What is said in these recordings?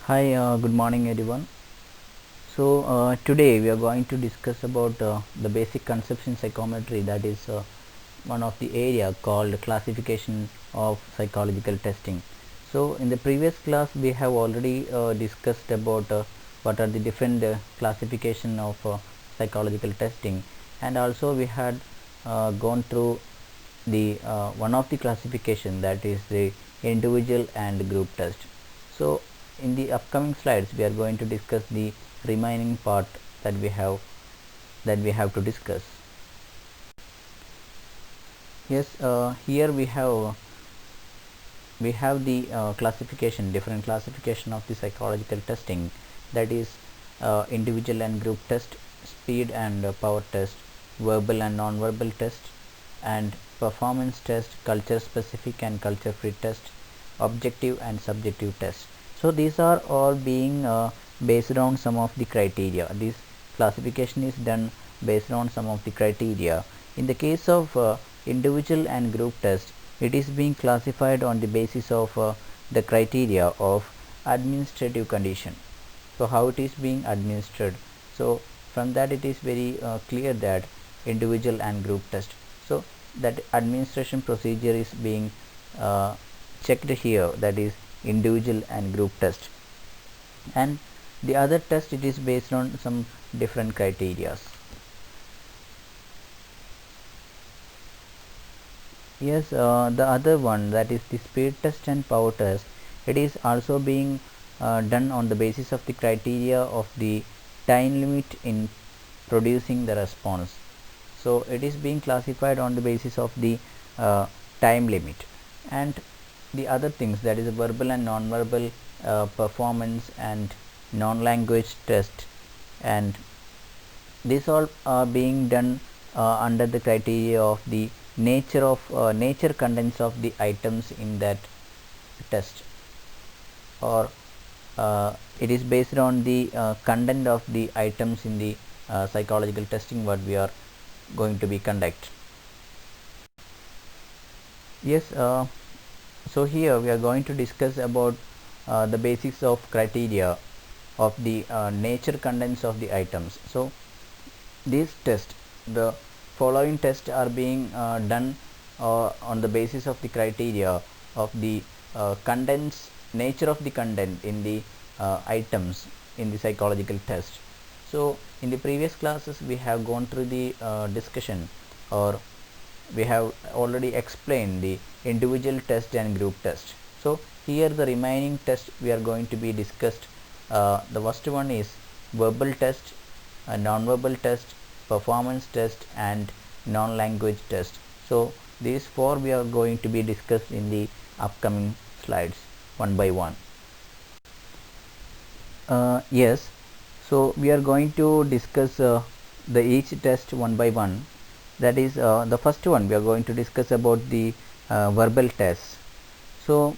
Hi, good morning everyone. Today we are going to discuss about the basic concepts in psychometry, that is one of the area called classification of psychological testing. So in the previous class we have already discussed about what are the different classification of psychological testing, and also we had gone through the one of the classification, that is the individual and group test. So in the upcoming slides we are going to discuss the remaining part that we have to discuss. Yes, here we have the different classification of the psychological testing, that is individual and group test, speed and power test, verbal and non-verbal test, and performance test, culture specific and culture free test, objective and subjective test. So these are all being based on some of the criteria. This classification is done based on some of the criteria. In the case of individual and group test, it is being classified on the basis of the criteria of administrative condition. So how it is being administered? So from that it is very clear that individual and group test, so that administration procedure is being checked here, that is individual and group test. And the other test, it is based on some different criterias. Yes, the other one, that is the speed test and power test, it is also being done on the basis of the criteria of the time limit in producing the response. So it is being classified on the basis of the time limit. And the other things, that is verbal and non-verbal performance and non-language test, and these all are being done under the criteria of the nature contents of the items in that test, or it is based on the content of the items in the psychological testing what we are going to be conduct. Yes, so here we are going to discuss about the basics of criteria of the nature contents of the items. So these tests, the following tests are being done on the basis of the criteria of the contents, nature of the content in the items in the psychological test. So in the previous classes we have gone through the discussion, or we have already explained the individual test and group test. So here the remaining test we are going to be discussed. The first one is verbal test, a non-verbal test, performance test, and non-language test. So these four we are going to be discussed in the upcoming slides one by one. Yes, so we are going to discuss the each test one by one. That is the first one we are going to discuss about the verbal test. So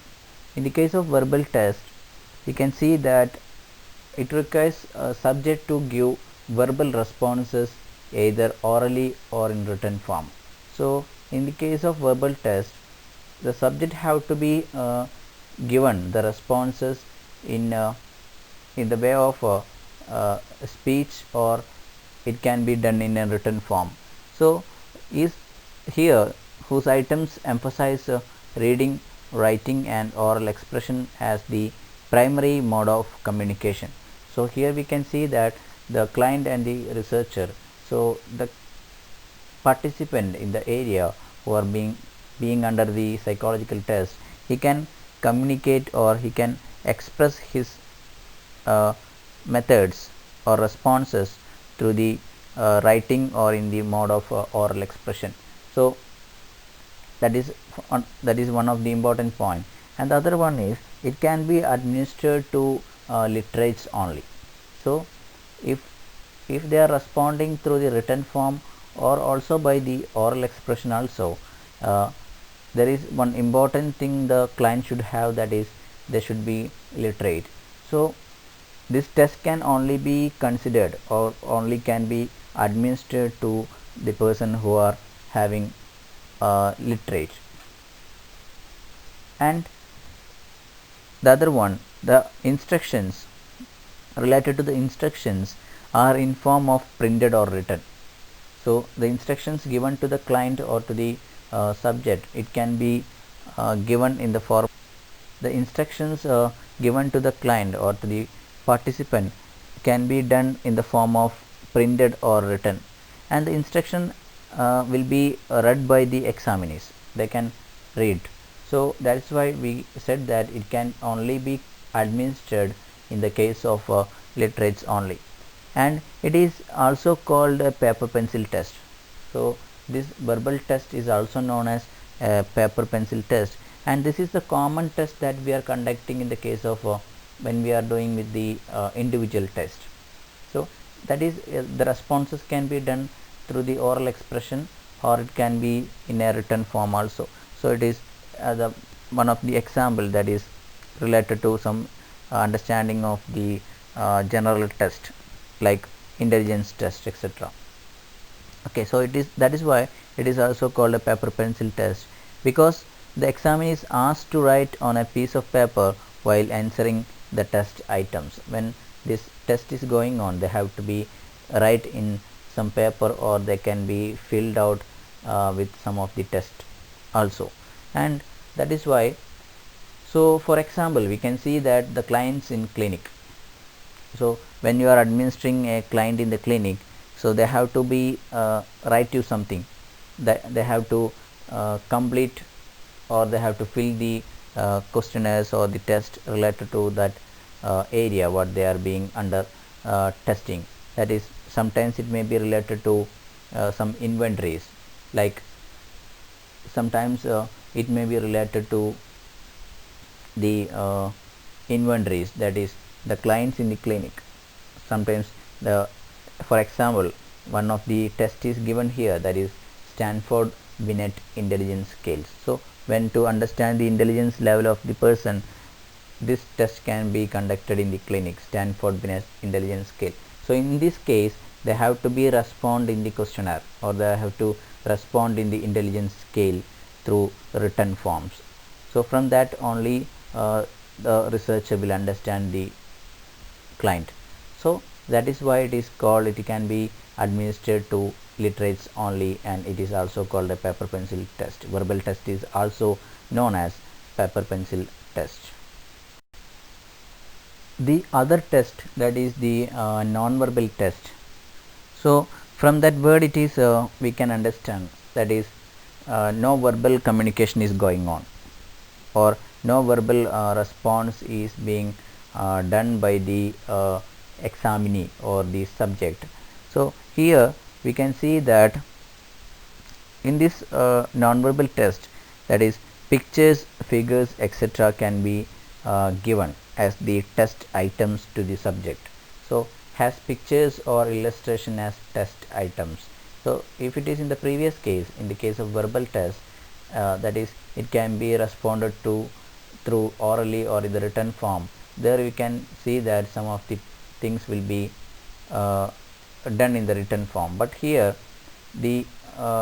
in the case of verbal test, you can see that it requires a subject to give verbal responses either orally or in written form. So in the case of verbal test, the subject have to be given the responses in the way of speech, or it can be done in a written form. So is here whose items emphasize reading, writing, and oral expression as the primary mode of communication. So here we can see that the client and the researcher, so the participant in the area who are being under the psychological test, he can communicate or he can express his methods or responses through the writing or in the mode of oral expression. So that is one of the important point. And the other one is it can be administered to literates only. So if they are responding through the written form or also by the oral expression also, there is one important thing the client should have, that is they should be literate. So this test can only be considered or only can be administered to the person who are having literate. And the other one, the instructions related to the instructions are in form of printed or written. So the instructions given to the client or to the subject, it can be given in the form. The instructions given to the client or to the participant can be done in the form of printed or written, and the instruction will be read by the examinees. They can read. So that's why we said that it can only be administered in the case of literates only, and it is also called a paper pencil test. So this verbal test is also known as a paper pencil test, and this is the common test that we are conducting in the case of when we are doing with the individual test. So that is the responses can be done through the oral expression, or it can be in a written form also. So it is the one of the example that is related to some understanding of the general test like intelligence test, etc. Okay, so it is, that is why it is also called a paper pencil test, because the examiner is asked to write on a piece of paper while answering the test items. When this test is going on, they have to be write in some paper, or they can be filled out with some of the test also, and that is why. So for example, we can see that the clients in clinic. So when you are administering a client in the clinic, so they have to be write you something, that they have to complete, or they have to fill the questionnaires or the test related to that area what they are being under testing. That is, sometimes it may be related to some inventories, like sometimes it may be related to the inventories, that is the clients in the clinic. Sometimes the, for example, one of the test is given here, that is Stanford Binet intelligence scales. So when to understand the intelligence level of the person, this test can be conducted in the clinic, Stanford Binet intelligence scale. So in this case, they have to be respond in the questionnaire, or they have to respond in the intelligence scale through written forms. So from that only the researcher will understand the client. So that is why it is called, it can be administered to literates only, and it is also called a paper pencil test. Verbal test is also known as paper pencil test. The other test, that is the non-verbal test. So from that word it is we can understand, that is no verbal communication is going on, or no verbal response is being done by the examinee or the subject. So here we can see that in this non-verbal test, that is pictures, figures, etc. can be given as the test items to the subject. So has pictures or illustration as test items. So if it is in the previous case, in the case of verbal test, that is it can be responded to through orally or in the written form. There we can see that some of the things will be done in the written form, but here the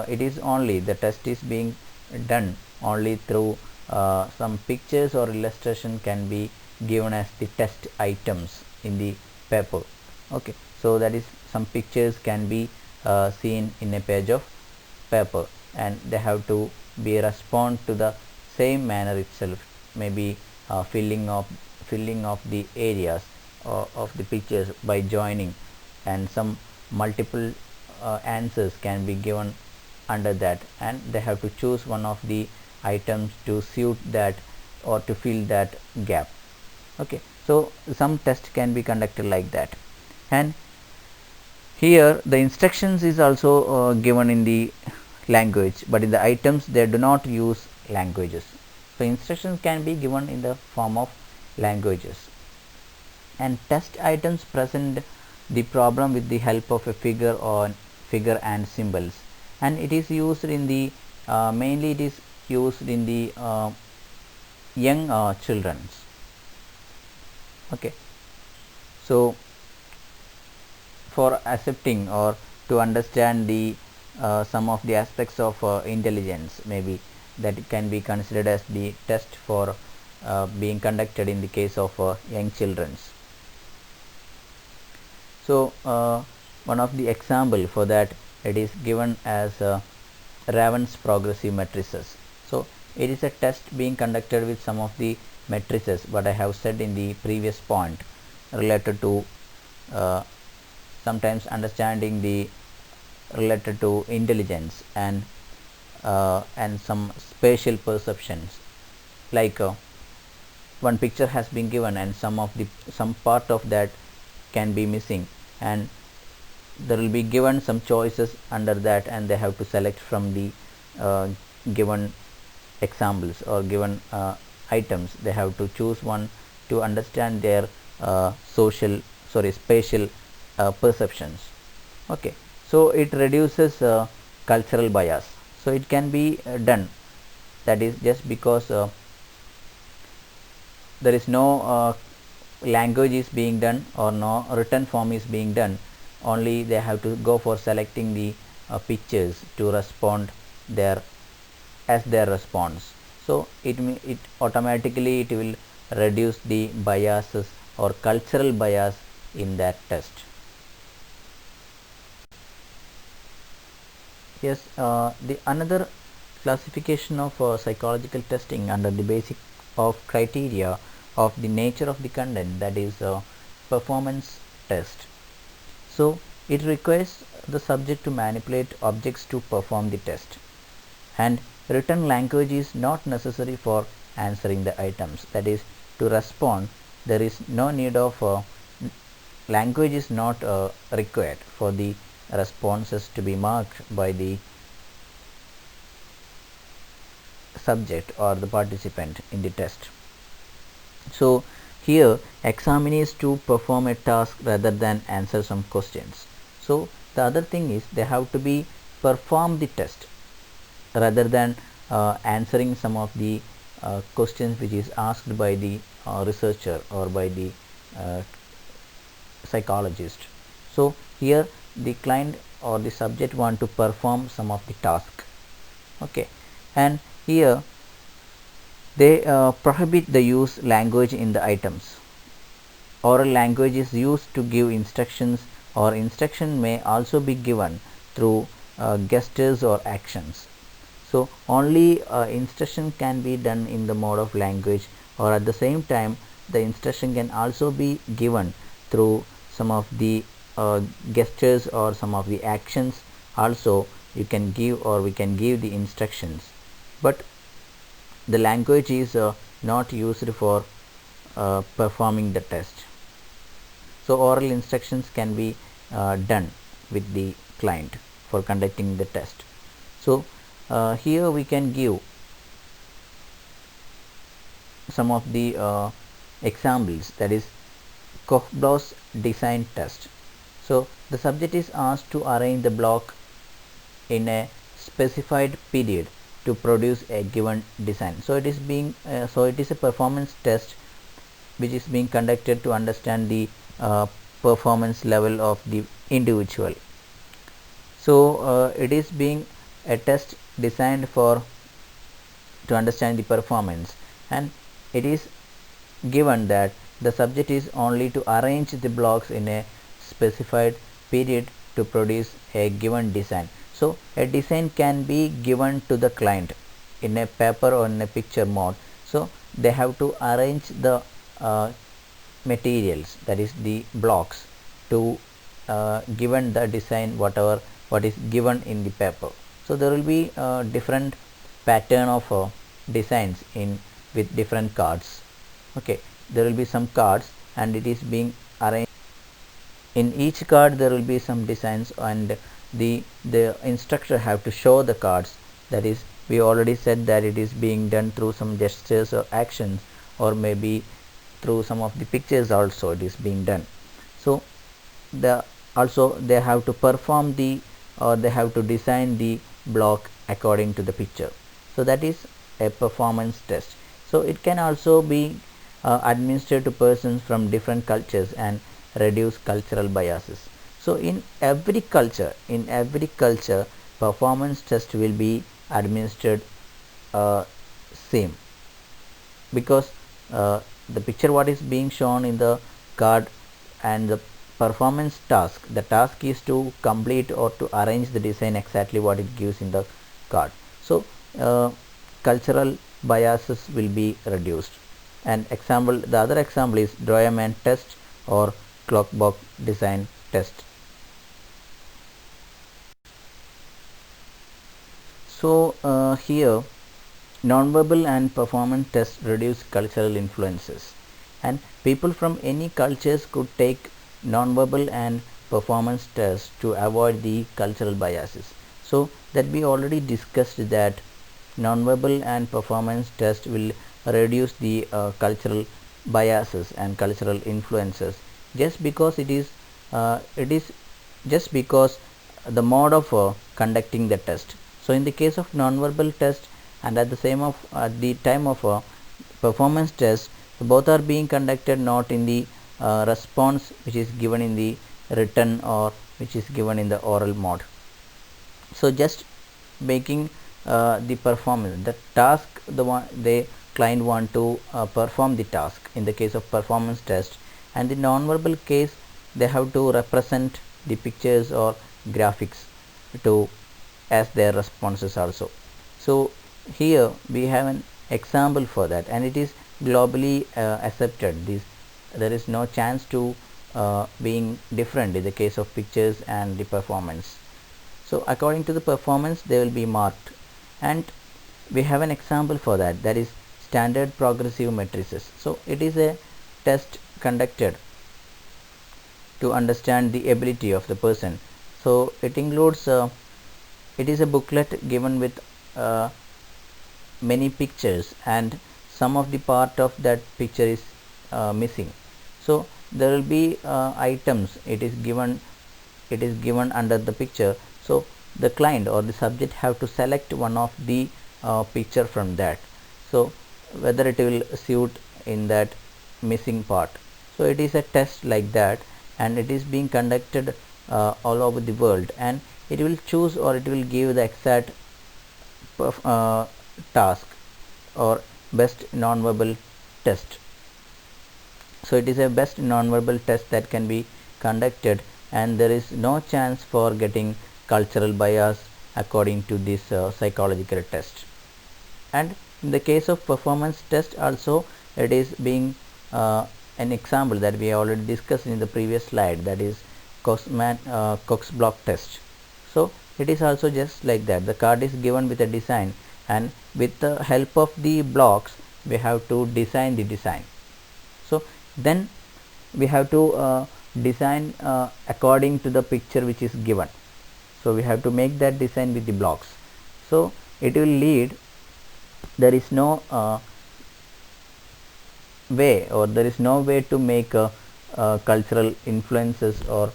it is only the test is being done only through some pictures or illustration can be given as the test items in the paper. Okay, so that is some pictures can be seen in a page of paper, and they have to be respond to the same manner itself, maybe filling of the areas of the pictures by joining, and some multiple answers can be given under that, and they have to choose one of the items to suit that or to fill that gap. Okay, so some test can be conducted like that, and here the instructions is also given in the language, but in the items they do not use languages. So instructions can be given in the form of languages, and test items present the problem with the help of a figure or figure and symbols, and it is used in the mainly it is used in the young children's. Okay, so for accepting or to understand the some of the aspects of intelligence, maybe that it can be considered as the test for being conducted in the case of young children. So one of the example for that, it is given as Raven's progressive matrices. So it is a test being conducted with some of the matrices what I have said in the previous point related to sometimes understanding the related to intelligence and some spatial perceptions, like one picture has been given and some part of that can be missing, and there will be given some choices under that, and they have to select from the given examples or given items. They have to choose one to understand their spatial perceptions. Okay, so it reduces cultural bias. So it can be done, that is just because there is no language is being done or no written form is being done, only they have to go for selecting the pictures to respond their as their response. So it automatically it will reduce the biases or cultural bias in that test. Yes, the another classification of psychological testing under the basic of criteria of the nature of the content, that is performance test. So it requires the subject to manipulate objects to perform the test, and written language is not necessary for answering the items, that is to respond there is no need of language is not required for the responses to be marked by the subject or the participant in the test. So here examinees to perform a task rather than answer some questions. So the other thing is they have to be perform the test rather than answering some of the questions which is asked by the researcher or by the uh, psychologist. So here the client or the subject want to perform some of the task. Okay, and here they prohibit the use language in the items. Oral language is used to give instructions, or instruction may also be given through gestures or actions. So only instruction can be done in the mode of language, or at the same time the instruction can also be given through some of the gestures or some of the actions. Also you can give or we can give the instructions, but the language is not used for performing the test. So oral instructions can be done with the client for conducting the test. So here we can give some of the examples, that is Kochblau's design test. So the subject is asked to arrange the block in a specified period to produce a given design. So it is being it is a performance test which is being conducted to understand the performance level of the individual. So it is being a test designed for to understand the performance, and it is given that the subject is only to arrange the blocks in a specified period to produce a given design. So a design can be given to the client in a paper or in a picture mode. So they have to arrange the materials, that is the blocks, to given the design what is given in the paper. So there will be different pattern of designs in with different cards. Okay, there will be some cards and it is being arranged. In each card there will be some designs, and the instructor have to show the cards. That is, we already said that it is being done through some gestures or actions, or maybe through some of the pictures also it is being done. So also they have to perform the, or they have to design the block according to the picture. So that is a performance test. So it can also be administered to persons from different cultures and reduce cultural biases. So in every culture performance test will be administered same, because the picture what is being shown in the card and the performance task, the task is to complete or to arrange the design exactly what it gives in the card. So cultural biases will be reduced. And example, the other example is Doorman test or clockbox design test. So here nonverbal and performance tests reduce cultural influences, and people from any cultures could take nonverbal and performance tests to avoid the cultural biases. So that we already discussed that nonverbal and performance test will reduce the cultural biases and cultural influences, just because it is just because the mode of conducting the test. So in the case of nonverbal test and at the time of performance test, both are being conducted not in the response which is given in the written or which is given in the oral mode. So just making the performance, the task, the client want to perform the task in the case of performance test, and the nonverbal case they have to represent the pictures or graphics to as their responses also. So here we have an example for that, and it is globally accepted. There is no chance to being different in the case of pictures and the performance. So according to the performance they will be marked, and we have an example for that, that is standard progressive matrices. So it is a test conducted to understand the ability of the person. So it includes it is a booklet given with many pictures, and some of the part of that picture is missing. So there will be items, it is given under the picture. So the client or the subject have to select one of the picture from that, so whether it will suit in that missing part. So it is a test like that, and it is being conducted all over the world, and it will choose or it will give the exact task or best nonverbal test. So it is a best nonverbal test that can be conducted, and there is no chance for getting cultural bias according to this psychological test. And in the case of performance test also, it is being an example that we already discussed in the previous slide, that is Cox block test. So it is also just like that, the card is given with a design, and with the help of the blocks we have to design the design. So then we have to design according to the picture which is given. So we have to make that design with the blocks. So it will lead, there is no way, or there is no way to make cultural influences or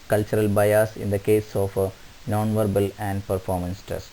cultural bias in the case of non-verbal and performance test.